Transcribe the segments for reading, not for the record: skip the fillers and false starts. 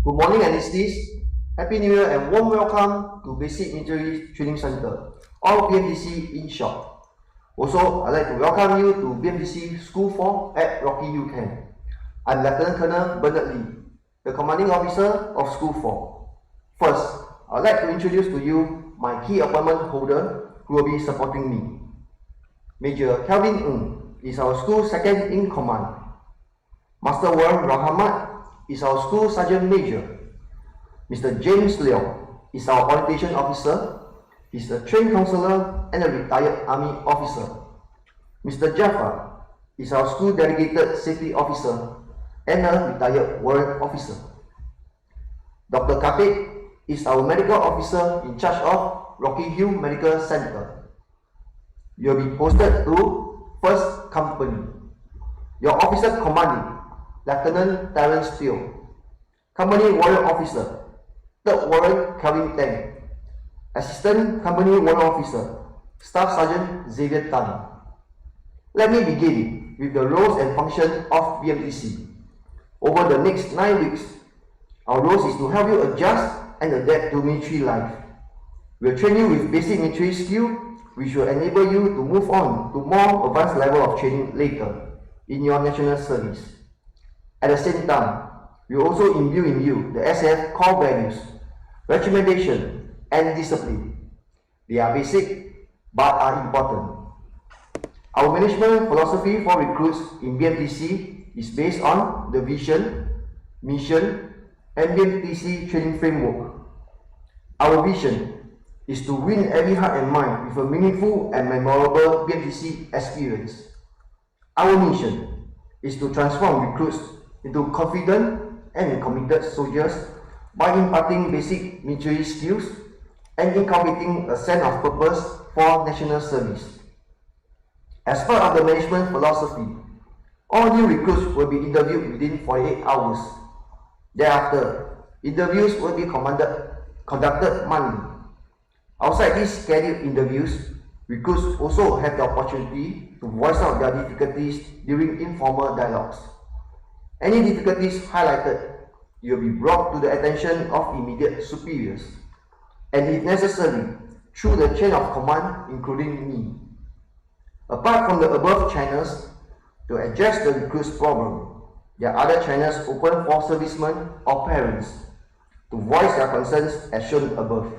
Good morning, enlistees. Happy New Year and warm welcome to Basic Military Training Center, or BMTC in short. Also, I'd like to welcome you to BMTC School 4 at Rocky Hill Camp. I'm Lieutenant Colonel Bernard Lee, the Commanding Officer of School 4. First, I'd like to introduce to you my key appointment holder who will be supporting me. Major Kelvin Ng is our school second in command. Master Warren Rahmat is our school sergeant major. Mr. James Leong is our orientation officer. He's a trained counselor and a retired army officer. Mr. Jaffa is our school delegated safety officer and a retired warrant officer. Dr. Kapit is our medical officer in charge of Rocky Hill Medical Center. You'll be posted to First Company. Your officer commanding Lieutenant Terence Teo, Company Warrant Officer, 3rd Warrant Kelvin Tang, Assistant Company Warrant Officer, Staff Sergeant Xavier Tan. Let me begin with the roles and functions of BMTC. Over the next 9 weeks, our roles is to help you adjust and adapt to military life. We'll train you with basic military skill, which will enable you to move on to more advanced level of training later in your national service. At the same time, we also imbue in you the SF core values, regimentation, and discipline. They are basic but are important. Our management philosophy for recruits in BMTC is based on the vision, mission, and BMTC training framework. Our vision is to win every heart and mind with a meaningful and memorable BMTC experience. Our mission is to transform recruits into confident and committed soldiers by imparting basic military skills and inculcating a sense of purpose for national service. As part of the management philosophy, all new recruits will be interviewed within 48 hours. Thereafter, interviews will be conducted monthly. Outside these scheduled interviews, recruits also have the opportunity to voice out their difficulties during informal dialogues. Any difficulties highlighted will be brought to the attention of immediate superiors, and if necessary, through the chain of command, including me. Apart from the above channels, to address the recruit's problem, there are other channels open for servicemen or parents to voice their concerns as shown above.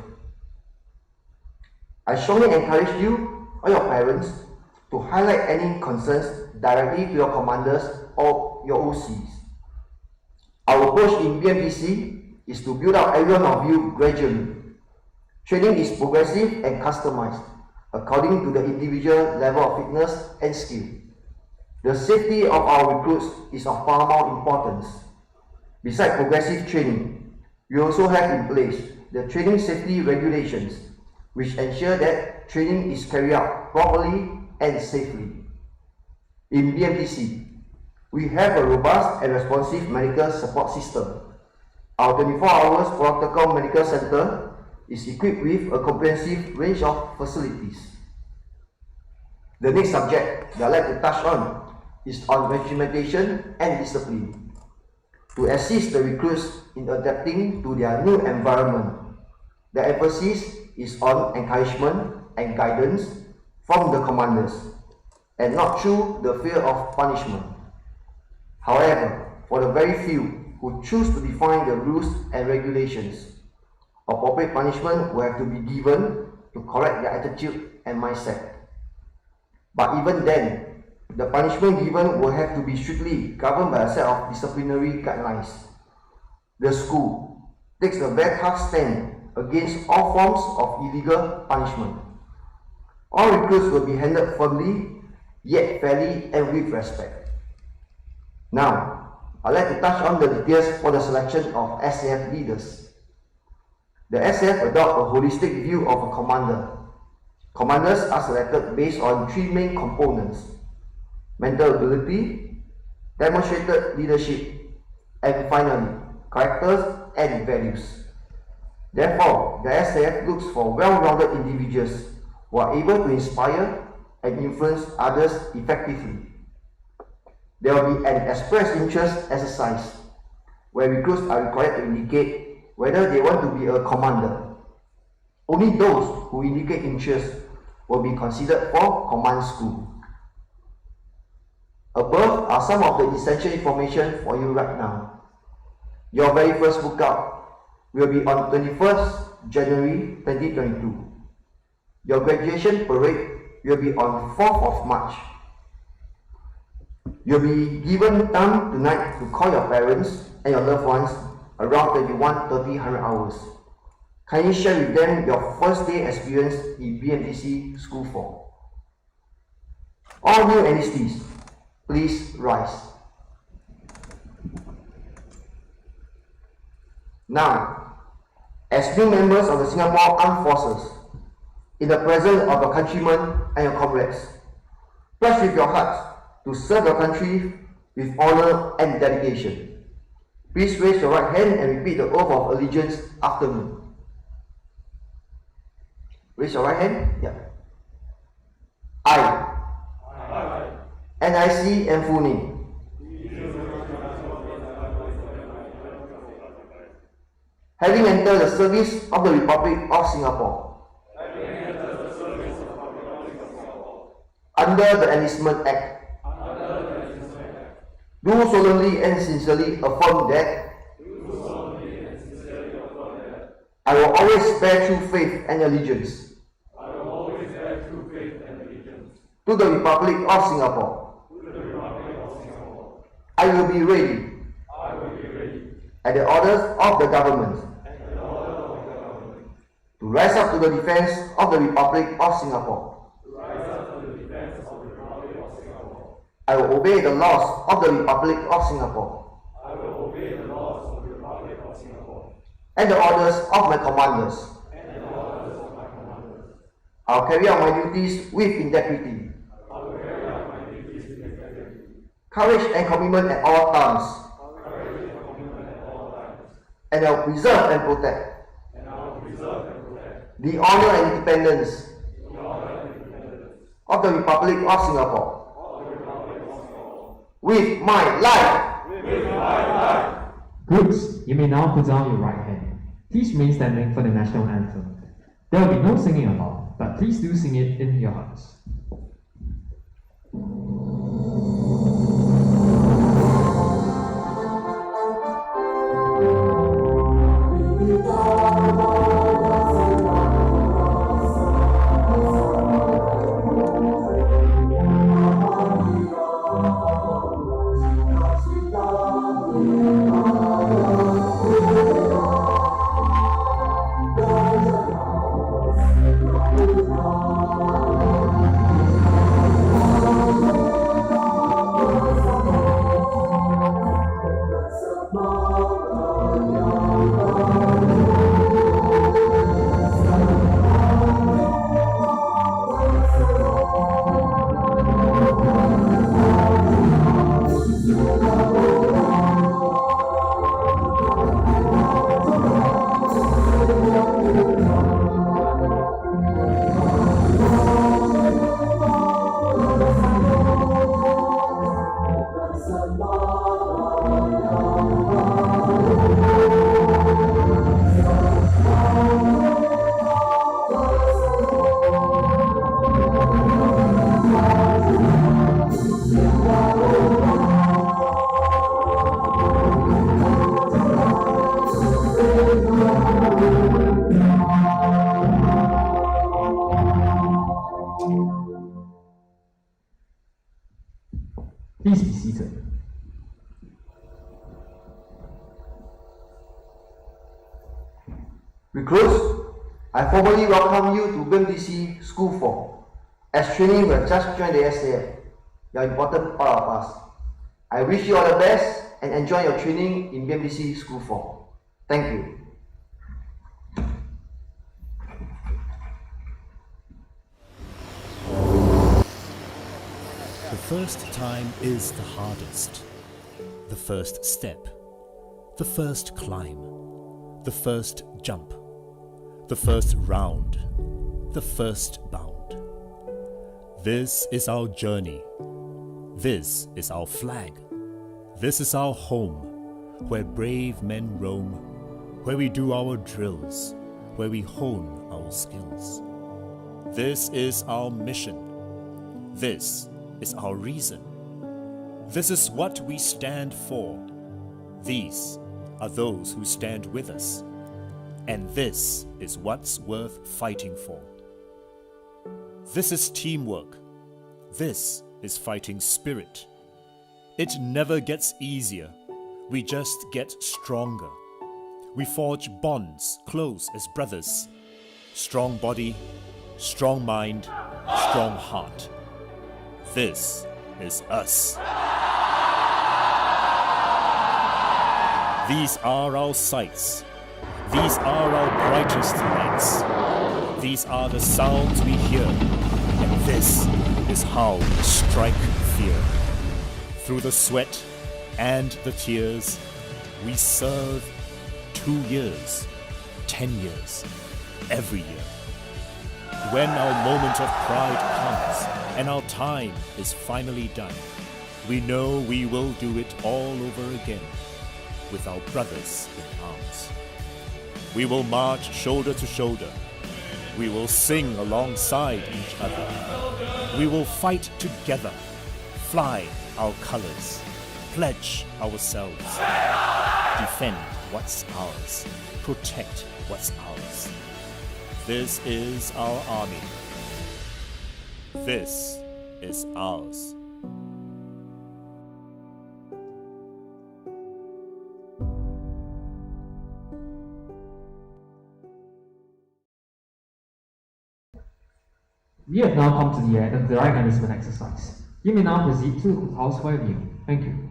I strongly encourage you or your parents to highlight any concerns directly to your commanders or your OCs. Our approach in BMTC is to build up every one of you gradually. Training is progressive and customized according to the individual level of fitness and skill. The safety of our recruits is of paramount importance. Besides progressive training, we also have in place the training safety regulations, which ensure that training is carried out properly and safely. In BMTC, we have a robust and responsive medical support system. Our 24 hours protocol medical center is equipped with a comprehensive range of facilities. The next subject that I'd like to touch on is on regimentation and discipline. To assist the recruits in adapting to their new environment, the emphasis is on encouragement and guidance from the commanders, and not through the fear of punishment. However, for the very few who choose to define the rules and regulations, appropriate punishment will have to be given to correct their attitude and mindset. But even then, the punishment given will have to be strictly governed by a set of disciplinary guidelines. The school takes a very tough stand against all forms of illegal punishment. All recruits will be handled firmly, yet fairly and with respect. Now, I'd like to touch on the details for the selection of SAF leaders. The SAF adopt a holistic view of a commander. Commanders are selected based on three main components: mental ability, demonstrated leadership, and finally, characters and values. Therefore, the SAF looks for well-rounded individuals who are able to inspire and influence others effectively. There will be an express interest exercise where recruits are required to indicate whether they want to be a commander. Only those who indicate interest will be considered for command school. Above are some of the essential information for you right now. Your very first workout will be on 21st January 2022. Your graduation parade will be on 4th of March. You'll be given time tonight to call your parents and your loved ones around 21:30 hours. Kindly share with them your first day experience in BMTC School 4. All new enlistees, please rise. Now, as new members of the Singapore Armed Forces, in the presence of your countrymen and your comrades, pledge with your hearts to serve your country with honor and dedication. Please raise your right hand and repeat the oath of allegiance after me. Raise your right hand. Yeah. I. NIC and full name. Having entered the service of the Republic of Singapore. Under the Enlistment Act. Do solemnly and sincerely affirm that I will always bear true faith and allegiance to the Republic of Singapore. I will be ready at the orders of the government to rise up to the defense of the Republic of Singapore. I will obey the laws of the Republic of Singapore and the orders of my commanders. I will carry out my duties with integrity, courage and commitment at all times, and I will preserve and protect the honor and independence of the Republic of Singapore with my life. Groups, you may now put down your right hand. Please remain standing for the national anthem. There will be no singing allowed, but please do sing it in your hearts. Please be seated. We close. I formally welcome you to BMTC School 4. As training, we have just joined the SAF. You are an important part of us. I wish you all the best and enjoy your training in BMTC School 4. Thank you. The first time is the hardest. The first step, the first climb, the first jump, the first round, the first bound. This is our journey. This is our flag. This is our home, where brave men roam, where we do our drills, where we hone our skills. This is our mission. This is our reason. This is what we stand for. These are those who stand with us. And this is what's worth fighting for. This is teamwork. This is fighting spirit. It never gets easier. We just get stronger. We forge bonds close as brothers. Strong body, strong mind, strong heart. This is us. These are our sights. These are our brightest lights. These are the sounds we hear. And this is how we strike fear. Through the sweat and the tears, we serve 2 years, 10 years, every year. When our moment of pride comes and our time is finally done, we know we will do it all over again with our brothers in arms. We will march shoulder to shoulder. We will sing alongside each other. We will fight together, fly our colors, pledge ourselves, defend what's ours, protect what's ours. This is our army. This is ours. We have now come to the end of the direct enlistment exercise. You may now proceed to the house for your view. Thank you.